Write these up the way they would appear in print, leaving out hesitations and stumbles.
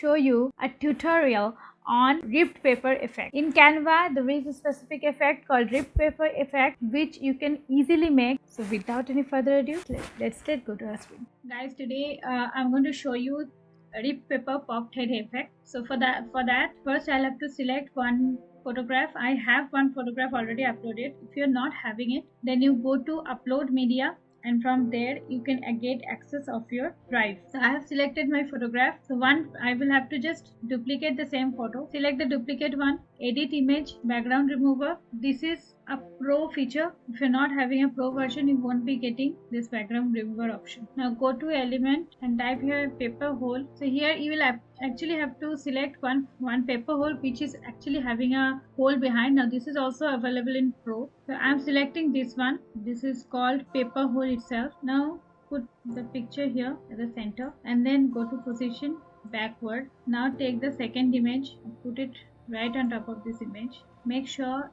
show you a tutorial on ripped paper effect. In Canva, there is a specific effect called ripped paper effect which you can easily make. So without any further ado, let's go to our screen. Guys, today I'm going to show you a ripped paper popped head effect. So for that first I'll have to select one photograph. I have one photograph already uploaded. If you're not having it, then you go to upload media, and from there you can get access of your drive. So I have selected my photograph. So I will have to just duplicate the same photo. Select the duplicate one, edit image, background remover. This is a pro feature. If you're not having a pro version, you won't be getting this background remover option. Now go to element and type here paper hole. So here you will actually have to select one paper hole which is actually having a hole behind. Now this is also available in pro. So I'm selecting this one. This is called paper hole itself. Now put the picture here at the center and then go to position backward. Now take the second image, put it right on top of this image. Make sure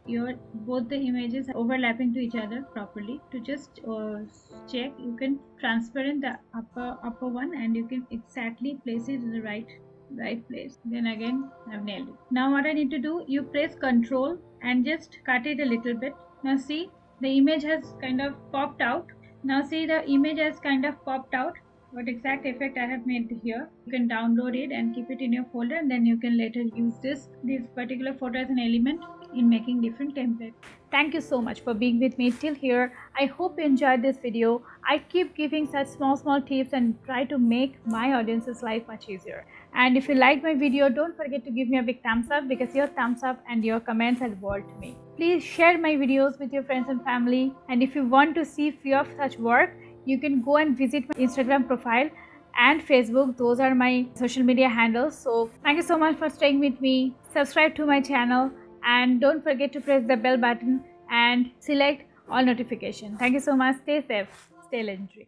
both the images are overlapping to each other properly. To just check, you can transparent the upper one and you can exactly place it in the right place. Then again I've nailed it. Now what I need to do, you press Ctrl and just cut it a little bit. Now see, the image has kind of popped out. Now see, the image has kind of popped out. What exact effect I have made here. You can download it and keep it in your folder, and then you can later use this particular photo as an element in making different templates. Thank you so much for being with me till here. I hope you enjoyed this video. I keep giving such small tips and try to make my audience's life much easier. And if you liked my video, don't forget to give me a big thumbs up, because your thumbs up and your comments are worth to me. Please share my videos with your friends and family. And if you want to see few of such work, you can go and visit my Instagram profile and Facebook. Those are my social media handles. So thank you so much for staying with me. Subscribe to my channel and don't forget to press the bell button and select all notifications. Thank you so much. Stay safe, stay legendary.